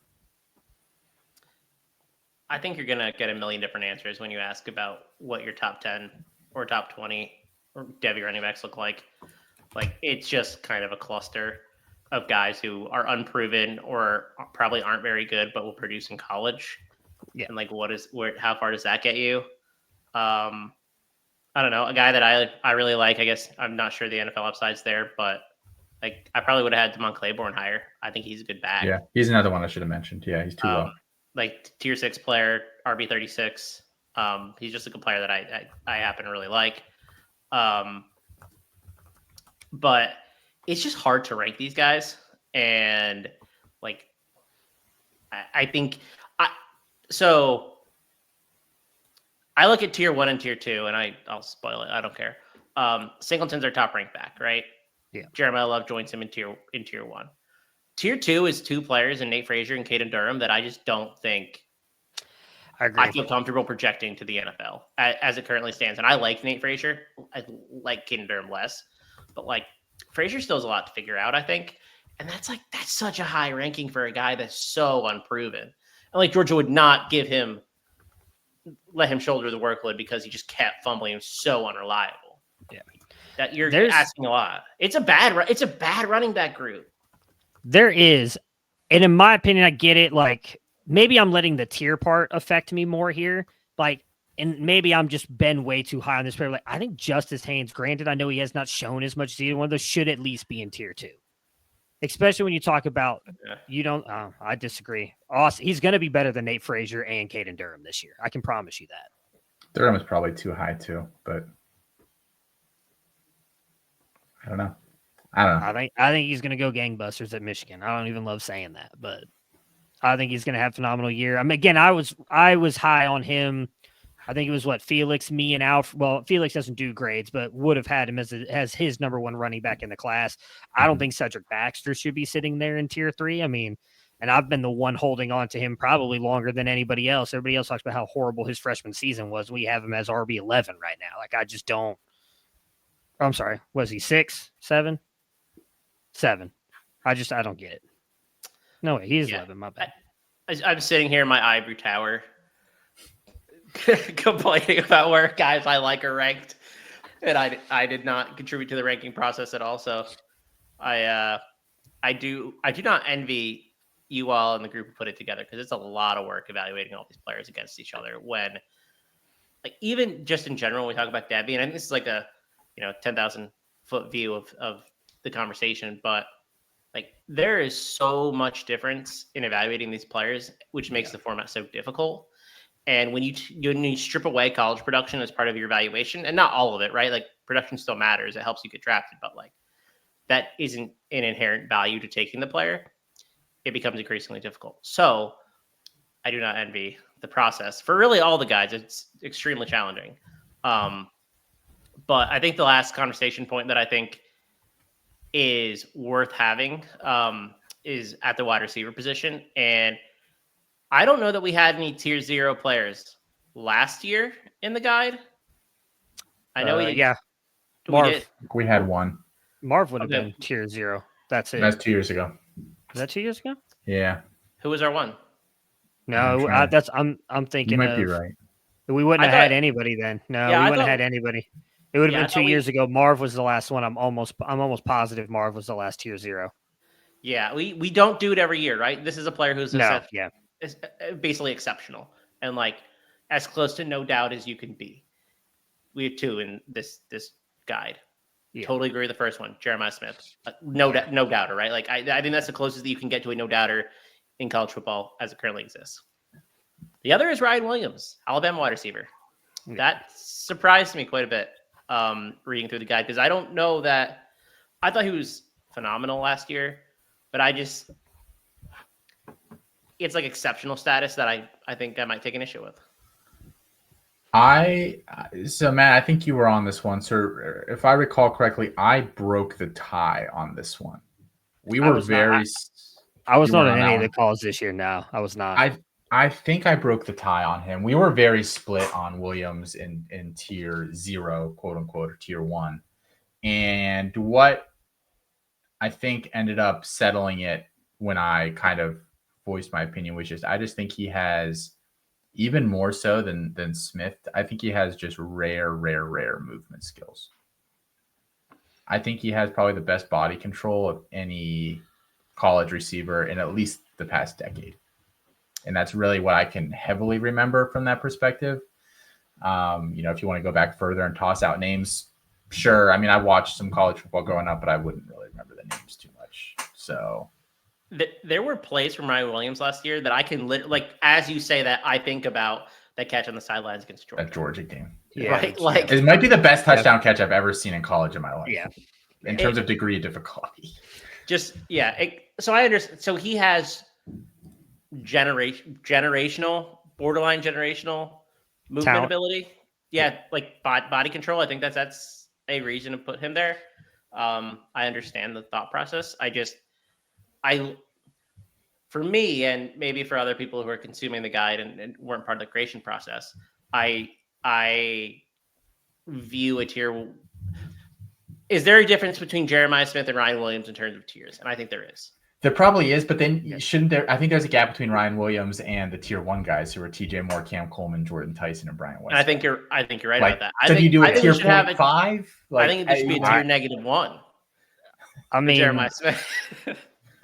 I think you're going to get a million different answers when you ask about what your top 10 or top 20 or Devy running backs look like. Like, it's just kind of a cluster of guys who are unproven or probably aren't very good, but will produce in college. Yeah. And like, how far does that get you? I don't know. A guy that I really like, I guess I'm not sure the NFL upside's there, but like I probably would have had Damon Claiborne higher. I think he's a good back. Yeah, he's another one I should have mentioned. Yeah, he's too low. Like tier 6 player, RB36. He's just a good player that I happen to really like. But it's just hard to rank these guys. And like, I think I look at tier 1 and tier 2, and I'll spoil it. I don't care. Singleton's our top ranked back, right? Yeah. Jeremiah Love joins him in tier 1. Tier 2 is 2 players in Nate Frazier and Caden Durham that I just don't think I feel comfortable projecting to the NFL as it currently stands. And I like Nate Frazier. I like Caden Durham less. But like Frazier still has a lot to figure out, I think. And that's such a high ranking for a guy that's so unproven. And like Georgia would not let him shoulder the workload because he just kept fumbling. He was so unreliable. Yeah. That you're asking a lot. It's a bad running back group. There is. And in my opinion, I get it. Like, maybe I'm letting the tier part affect me more here. Like, and maybe I'm just been way too high on this player. Like, I think Justice Haynes, granted, I know he has not shown as much as either one of those, should at least be in tier 2. Especially when you talk about, I disagree. Austin, he's going to be better than Nate Frazier and Caden Durham this year. I can promise you that. Durham is probably too high too, but I don't know. I think he's going to go gangbusters at Michigan. I don't even love saying that, but I think he's going to have a phenomenal year. I mean, again, I was high on him. I think it was Felix, me, and Alf. Well, Felix doesn't do grades, but would have had him as his number 1 running back in the class. I don't think Cedric Baxter should be sitting there in tier 3. I mean, and I've been the one holding on to him probably longer than anybody else. Everybody else talks about how horrible his freshman season was. We have him as RB11 right now. Like, I just don't. I'm sorry. Was he 6, 7? 7. I don't get it. No way. He's 11. My bad. I'm sitting here in my ivory tower complaining about where guys I like are ranked, and I did not contribute to the ranking process at all. So I do not envy you all in the group who put it together, because it's a lot of work evaluating all these players against each other. When like even just in general, when we talk about Devy, and I think this is like a 10,000 foot view of the conversation, but like there is so much difference in evaluating these players, which makes the format so difficult. And when you strip away college production as part of your evaluation, and not all of it, right? Like production still matters. It helps you get drafted, but like that isn't an inherent value to taking the player. It becomes increasingly difficult. So I do not envy the process for really all the guys. It's extremely challenging. But I think the last conversation point that I think is worth having is at the wide receiver position. And I don't know that we had any tier 0 players last year in the guide. I know we did. Yeah. Marv. We had one. Marv would have been tier 0. That's it. That's 2 years ago. Is that 2 years ago? Yeah. Who was our one? No, I'm thinking you might be right. We wouldn't have had anybody then. No, we wouldn't have had anybody. It would have been 2 years ago. Marv was the last one. I'm almost positive Marv was the last tier 0. Yeah, we don't do it every year, right? This is a player who's basically exceptional and like as close to no doubt as you can be. We have 2 in this guide. Yeah. Totally agree with the first one, Jeremiah Smith. No doubter, right? Like I think that's the closest that you can get to a no doubter in college football as it currently exists. The other is Ryan Williams, Alabama wide receiver. Yeah. That surprised me quite a bit reading through the guide, because I don't know that I thought he was phenomenal last year, but it's like exceptional status that I think I might take an issue with. So Matt, I think you were on this one. So if I recall correctly, I broke the tie on this one. We were very. I was you not weren't in on any that of the one? calls this year. No, I was not. I think I broke the tie on him. We were very split on Williams in tier 0, quote unquote, or tier 1. And what I think ended up settling it when I kind of voiced my opinion was I just think he has, even more so than Smith, I think he has just rare movement skills. I think he has probably the best body control of any college receiver in at least the past decade. And that's really what I can heavily remember from that perspective. If you want to go back further and toss out names, sure. I mean, I watched some college football growing up, but I wouldn't really remember the names too much. So there were plays from Ryan Williams last year that I can as you say that, I think about that catch on the sidelines against Georgia. That Georgia game. Yeah, right? Like it might be the best touchdown catch I've ever seen in college in my life. Yeah. In terms of degree of difficulty. So I understand. So he has borderline generational movement talent ability. Yeah, like body control. I think that's a reason to put him there. I understand the thought process. For me, and maybe for other people who are consuming the guide and weren't part of the creation process, I view a tier. Is there a difference between Jeremiah Smith and Ryan Williams in terms of tiers? And I think there is. There probably is, but then shouldn't there? I think there's a gap between Ryan Williams and the tier 1 guys who are TJ Moore, Cam Coleman, Jordan Tyson, and Brian West. I think you're right about that. Do you do a tier 0.5? I think it should be a tier -1. I mean, Jeremiah Smith.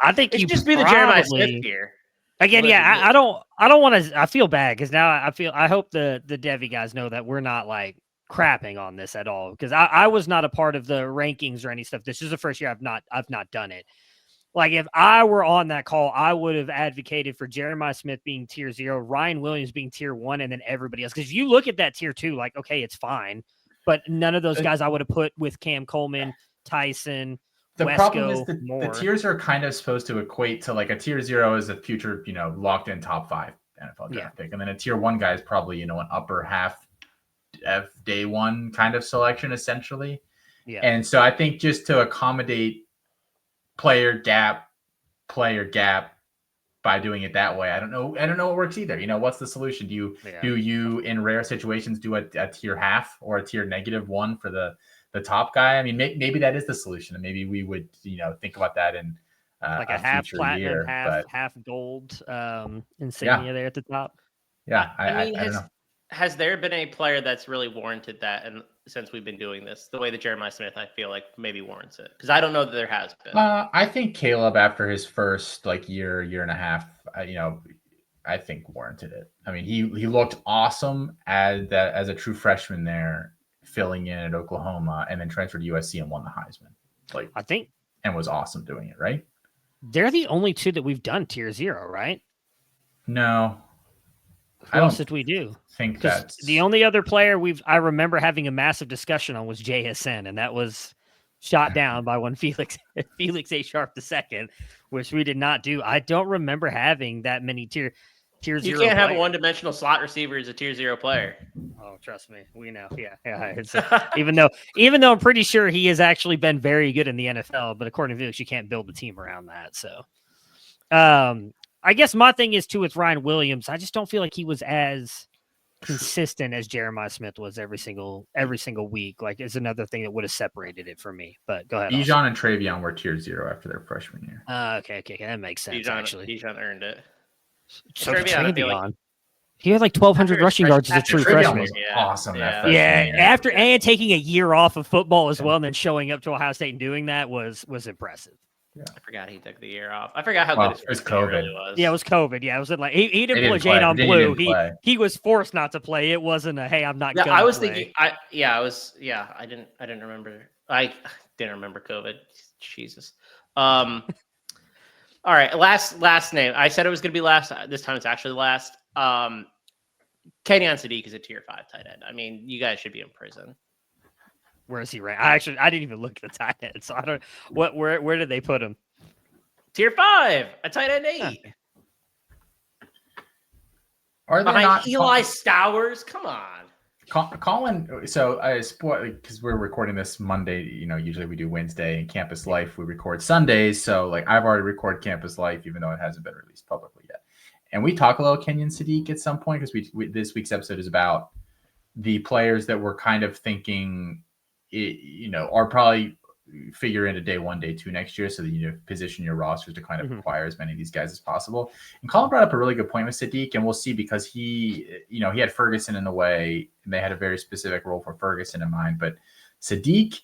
I think it you should just be the Jeremiah Smith tier. Again, yeah, I don't want to. I feel bad because now I hope the Devy guys know that we're not like crapping on this at all, because I was not a part of the rankings or any stuff. This is the first year I've not done it. Like, if I were on that call, I would have advocated for Jeremiah Smith being tier 0, Ryan Williams being tier 1, and then everybody else. Because if you look at that tier 2, like, okay, it's fine, but none of those guys I would have put with Cam Coleman, Tyson. The Wesco, problem is the tiers are kind of supposed to equate to, like, a tier 0 is a future, locked in top 5 NFL draft pick, and then a tier 1 guy is probably an upper half of day 1 kind of selection essentially. Yeah, and so I think just to accommodate player gap by doing it that way, I don't know what works either. What's the solution? Do you in rare situations do a tier half or a tier -1 for the top guy? I mean, maybe that is the solution, and maybe we would think about that in like a half platinum, year, half gold insignia there at the top. Yeah, I don't know. Has there been a player that's really warranted that? And since we've been doing this, the way that Jeremiah Smith, I feel like maybe warrants it, because I don't know that there has been. I think Caleb, after his first year and a half, I think warranted it. I mean, he looked awesome as a true freshman there, filling in at Oklahoma, and then transferred to USC and won the Heisman. I think, and was awesome doing it. Right? They're the only 2 that we've done tier 0, right? No. Who else did we do? Think that's the only other player I remember having a massive discussion on was JSN, and that was shot down by one Felix A. Sharp II, which we did not do. I don't remember having that many tier 0. You can't have a one-dimensional slot receiver as a tier 0 player. Oh, trust me, we know. Yeah. Even though I'm pretty sure he has actually been very good in the NFL, but according to Felix, you can't build a team around that. So, I guess my thing is too with Ryan Williams. I just don't feel like he was as consistent as Jeremiah Smith was every single week. Like, it's another thing that would have separated it for me. But go ahead. Bijan and Travion were tier 0 after their freshman year. Okay, that makes sense. Actually, Bijan earned it. So Travion, he had like 1,200 rushing yards as a true freshman. Was awesome. Yeah. After taking a year off of football as well, and then showing up to Ohio State and doing that was impressive. Yeah. I forgot he took the year off. I forgot how good his COVID really was. Yeah, it was COVID. Yeah, it was like he didn't play Jade on Blue. He was forced not to play. It wasn't a hey, I'm not. Yeah, I was thinking. I didn't remember. I didn't remember COVID. Jesus. All right, last name. I said it was going to be last. This time it's actually last. Kenyon Sadiq is a tier 5 tight end. I mean, you guys should be in prison. Where is he ranked? I didn't even look at the tight end, so I don't. Where did they put him? Tier 5, a tight end 8. Are they Behind not Eli Stowers? Come on. Colin? So I because we're recording this Monday. Usually we do Wednesday. And Campus Life we record Sundays. So like I've already recorded Campus Life, even though it hasn't been released publicly yet. And we talk a little Kenyon Sadiq at some point because we this week's episode is about the players that we're kind of thinking, are probably figure into day 1, day 2 next year, so that you position your rosters to kind of acquire as many of these guys as possible. And Colin brought up a really good point with Sadiq, and we'll see because he had Ferguson in the way, and they had a very specific role for Ferguson in mind. But Sadiq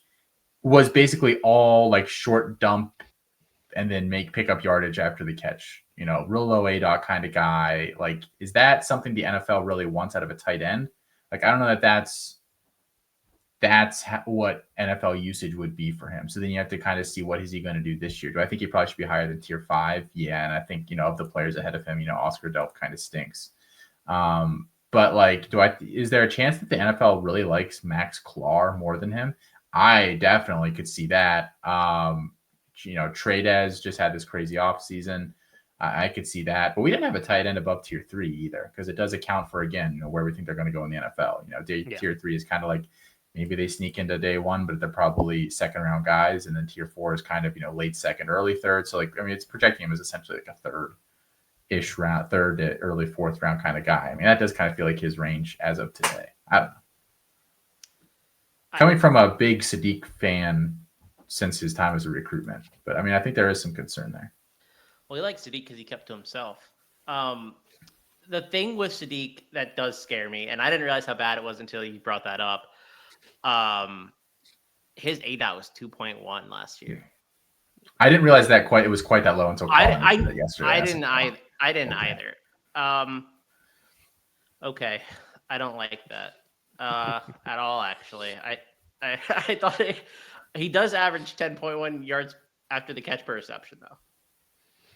was basically all like short dump and then pick up yardage after the catch. Real low ADOT kind of guy. Like, is that something the NFL really wants out of a tight end? Like, I don't know that that's what NFL usage would be for him. So then you have to kind of see what is he going to do this year. Do I think he probably should be higher than tier 5? Yeah. And I think, of the players ahead of him, Oscar Delp kind of stinks. But like, is there a chance that the NFL really likes Max Klar more than him? I definitely could see that. Tradez just had this crazy offseason. I could see that, but we didn't have a tight end above tier 3 either, because it does account for, again, where we think they're going to go in the NFL. Tier 3 is kind of like maybe they sneak into day 1, but they're probably second round guys, and then tier 4 is kind of late second, early third. So it's projecting him as essentially like a third to early fourth round kind of guy. I mean, that does kind of feel like his range as of today. I don't know. Coming from a big Sadiq fan since his time as a recruitment, but I mean, I think there is some concern there. Well, he likes Sadiq because he kept to himself. The thing with Sadiq that does scare me, and I didn't realize how bad it was until you brought that up. His ADOT was 2.1 last year. I didn't realize that it was quite that low until I yesterday. I didn't either. Okay, I don't like that at all. Actually, I thought he does average 10.1 yards after the catch per reception though.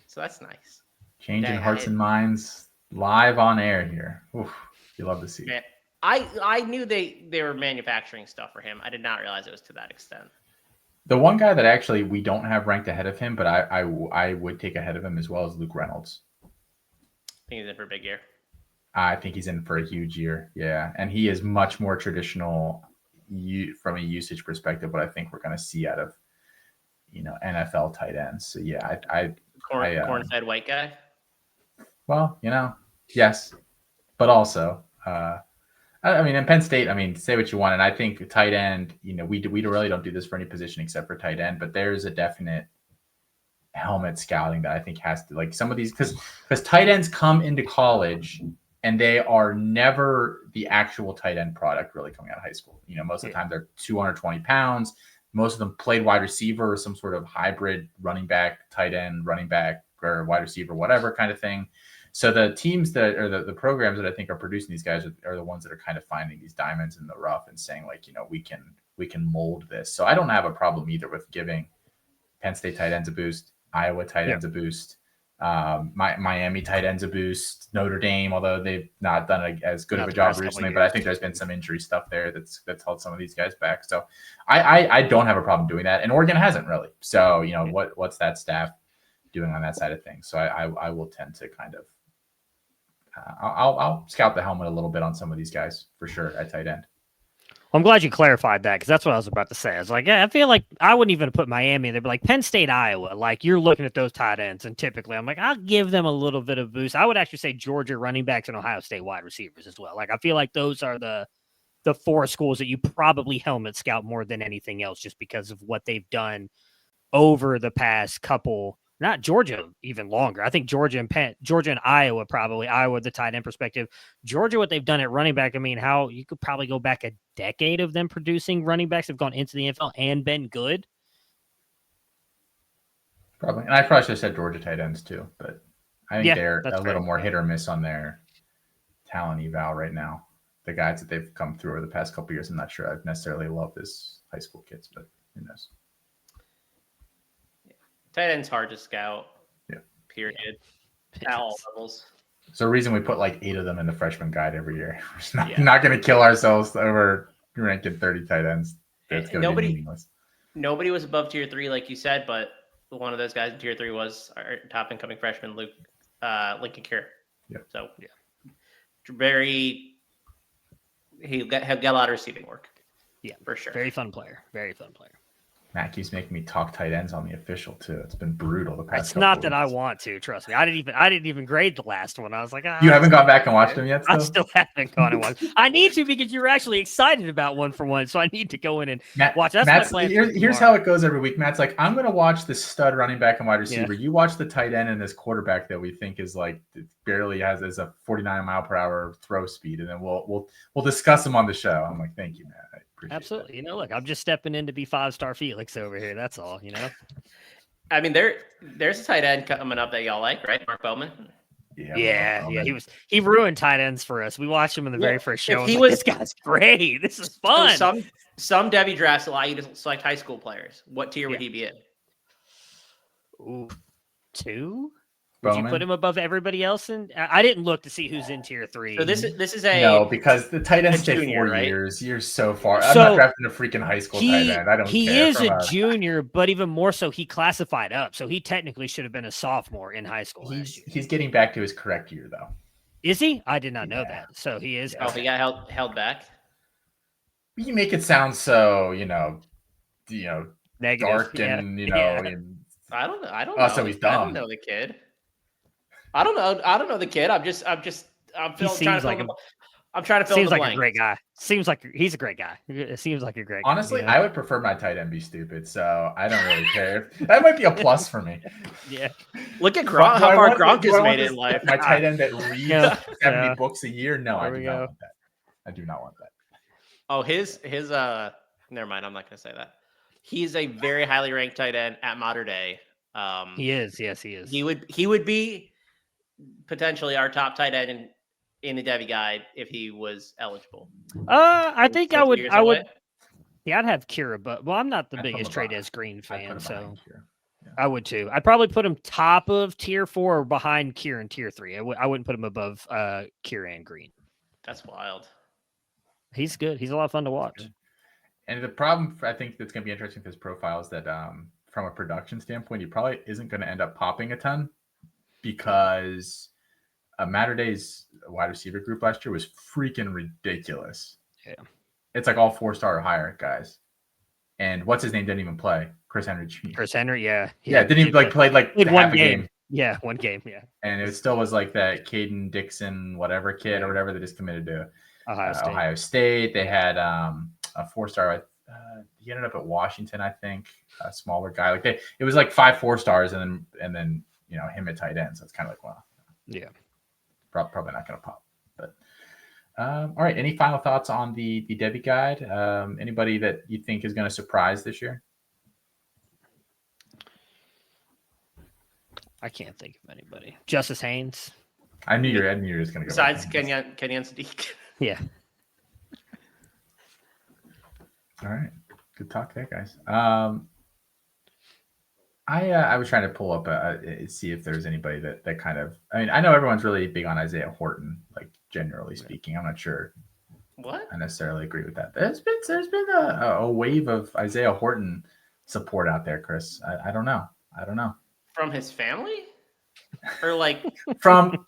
So that's nice. Changing hearts and minds live on air here. Oof, you love to see. Man, I knew they were manufacturing stuff for him. I did not realize it was to that extent. The one guy that actually we don't have ranked ahead of him, but I would take ahead of him as well, as Luke Reynolds. I think he's in for a big year. I think he's in for a huge year. Yeah. And he is much more traditional from a usage perspective, what I think we're going to see out of, NFL tight ends. So yeah, corn-fed white guy. Well, yes, but also, I mean, in Penn State, say what you want. And I think tight end, we really don't do this for any position except for tight end, but there's a definite helmet scouting that I think has to, like, some of these, because tight ends come into college and they are never the actual tight end product really coming out of high school. Most of the time they're 220 pounds. Most of them played wide receiver or some sort of hybrid running back, tight end, running back, or wide receiver, whatever kind of thing. So the teams that are the programs that I think are producing these guys are the ones that are kind of finding these diamonds in the rough and saying, like, we can mold this. So I don't have a problem either with giving Penn State tight ends a boost, Iowa tight ends a boost, Miami tight ends a boost, Notre Dame, although they've not done as good of a job recently, but I think there's been some injury stuff there that's held some of these guys back. So I don't have a problem doing that, and Oregon hasn't really. So what's that staff doing on that side of things? So I will tend to kind of I'll scout the helmet a little bit on some of these guys for sure at tight end. I'm glad you clarified that, because that's what I was about to say. I was like, yeah, I feel like I wouldn't even put Miami in there, but like Penn State, Iowa, like you're looking at those tight ends, and typically I'm like, I'll give them a little bit of boost. I would actually say Georgia running backs and Ohio State wide receivers as well. Like I feel like those are the 4 schools that you probably helmet scout more than anything else, just because of what they've done over the past couple. Not Georgia, even longer. I think Georgia and Iowa, probably Iowa, the tight end perspective. Georgia, what they've done at running back. I mean, how you could probably go back a decade of them producing running backs have gone into the NFL and been good. Probably, and I probably should have said Georgia tight ends too, but I think they're a little more hit or miss on their talent eval right now. The guys that they've come through over the past couple of years, I'm not sure I've necessarily loved as high school kids, but who knows. Tight end's hard to scout. Yeah. Period. At all levels. It's the reason we put like 8 of them in the freshman guide every year. We're not going to kill ourselves over ranking 30 tight ends. That's going to be meaningless. Nobody was above tier 3, like you said, but one of those guys in tier 3 was our top incoming freshman, Lincoln Cure. Yeah. So he'll get a lot of receiving work. Yeah, for sure. Very fun player. Very fun player. Matt keeps making me talk tight ends on the official too. It's been brutal the past. It's not couple that I weeks. want to. Trust me. I didn't even grade the last one. I was like, You haven't gone back and watched them yet. I still haven't gone and watched. I need to because you're actually excited about one for one. So I need to go in and watch. That's Matt's, my plan. Here's how it goes every week. Matt's like, I'm going to watch the stud running back and wide receiver. Yeah. You watch the tight end and this quarterback that we think is like barely has a 49 mile per hour throw speed, and then we'll discuss them on the show. I'm like, thank you, Matt. I appreciate Absolutely. That. You know, look, I'm just stepping in to be 5-star Felix over here. That's all. You know. I mean, there's a tight end coming up that y'all like, right? Mark Bowman. Yeah. He ruined tight ends for us. We watched him in the very first show. This guy's great. This is fun. So some Devy drafts allow you to select high school players. What tier would he be in? Ooh, 2. Bowman? Would you put him above everybody else? I didn't look to see who's in tier 3. So this is a no, because the tight ends stay junior, 4 right? years. You're so far. I'm not drafting a freaking high school tight end. I don't care. He is a junior, but even more so, he classified up. So he technically should have been a sophomore in high school. He's getting back to his correct year, though. Is he? I did not know that. So he is. Yeah. Oh, he got held back. You make it sound so, negative, dark and I don't know. So he's dumb. I don't know the kid. I don't know the kid. I'm trying to fill seems the like a great guy. Seems like he's a great guy. It seems like a great guy. Honestly, I would prefer my tight end be stupid, so I don't really care. That might be a plus for me. Yeah. Look at Gronk, how far Gronk has made it in life. My tight end that reads 70 books a year? No, I do not want that. I do not want that. Oh, his never mind, I'm not gonna say that. He's a very highly ranked tight end at Mater Dei. He is. Yes, he is. He would be potentially our top tight end in the Devy guide if he was eligible. I think I would. Yeah, I'd have Kira, but I'm not the biggest Trades Green fan, so I would too. I'd probably put him top of tier 4 or behind Kira in tier 3. I wouldn't put him above Kira and Green. That's wild. He's good. He's a lot of fun to watch. And the problem I think that's going to be interesting with his profile is that from a production standpoint, he probably isn't going to end up popping a ton because Mater Dei's wide receiver group last year was freaking ridiculous. Yeah. It's like all 4-star or higher guys. And what's his name didn't even play. Chris Henry Jr. Chris Henry, yeah. Yeah, didn't even play one game. Yeah, one game, yeah. And it still was like that Caden Dixon, whatever kid or whatever that just committed to Ohio State. They had a 4-star. He ended up at Washington, I think. A smaller guy. It was like 5 4-stars and then him at tight end. So it's kind of like, wow. Yeah. Probably not going to pop. But all right. Any final thoughts on the Devy guide? Anybody that you think is going to surprise this year? I can't think of anybody. Justice Haynes. I knew you were just going to go. Besides Kenyon Sadiq. Yeah. All right. Good talk there, guys. I was trying to pull up see if there's anybody that kind of. I mean, I know everyone's really big on Isaiah Horton, like generally speaking. I'm not sure. What? I necessarily agree with that. There's been a wave of Isaiah Horton support out there, Chris. I don't know. From his family, or like from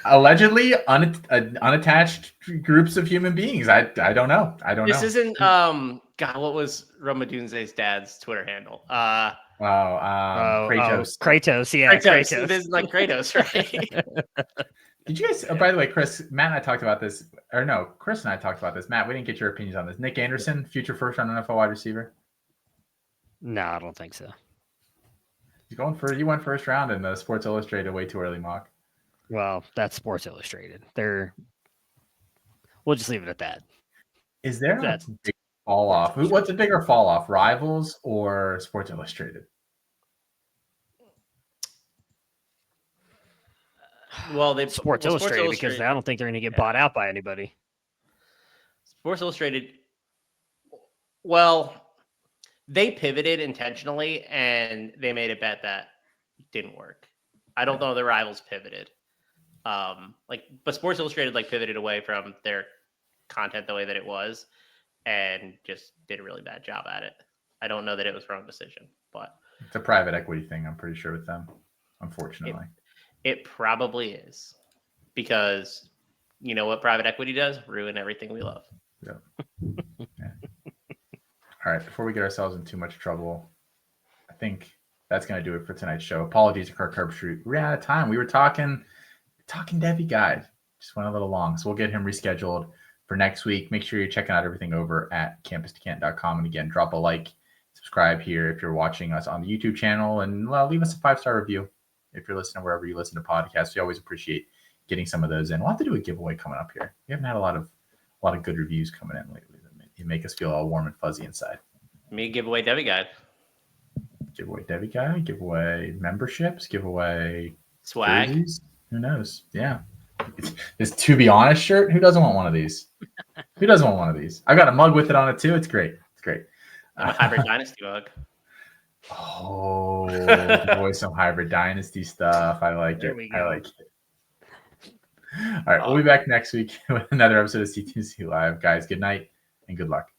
allegedly unattached groups of human beings. I don't know. This isn't God. What was Ramadunze's dad's Twitter handle? Kratos. Kratos, yeah. Kratos. It is like Kratos, right? Did you guys? Oh, by the way, Chris, Matt and I talked about this. Or no, Chris and I talked about this. Matt, we didn't get your opinions on this. Nick Anderson, future first-round NFL wide receiver. No, I don't think so. You went first round in the Sports Illustrated way too early mock. Well, that's Sports Illustrated. We'll just leave it at that. Is there a big fall off? What's a bigger fall off, Rivals or Sports Illustrated? Well, Sports Illustrated because I don't think they're going to get bought out by anybody. Sports Illustrated. Well, they pivoted intentionally and they made a bet that didn't work. I don't know the Rivals pivoted. But Sports Illustrated pivoted away from their content the way that it was and just did a really bad job at it. I don't know that it was wrong decision, but it's a private equity thing, I'm pretty sure, with them, unfortunately. It probably is because you know what private equity does? Ruin everything we love. Yeah. All right. Before we get ourselves in too much trouble, I think that's going to do it for tonight's show. Apologies to Kirk Herbstreit. We ran out of time. We were talking Devy guide. Just went a little long. So we'll get him rescheduled for next week. Make sure you're checking out everything over at campus2canton.com. And again, drop a like, subscribe here if you're watching us on the YouTube channel, and leave us a 5-star review if you're listening wherever you listen to podcasts. We always appreciate getting some of those in. We'll have to do a giveaway coming up here. We haven't had a lot of good reviews coming in lately. You make us feel all warm and fuzzy inside. Me give away Devy guide. Give away Devy guide, give away memberships, give away swag. Jerseys. Who knows? Yeah. This To Be Honest shirt. Who doesn't want one of these? Who doesn't want one of these? I got a mug with it on it too. It's great. It's great. A Hybrid Dynasty mug. Oh, boy, some Hybrid Dynasty stuff. I like it. I like it. All right. We'll be back next week with another episode of C2C Live. Guys, good night and good luck.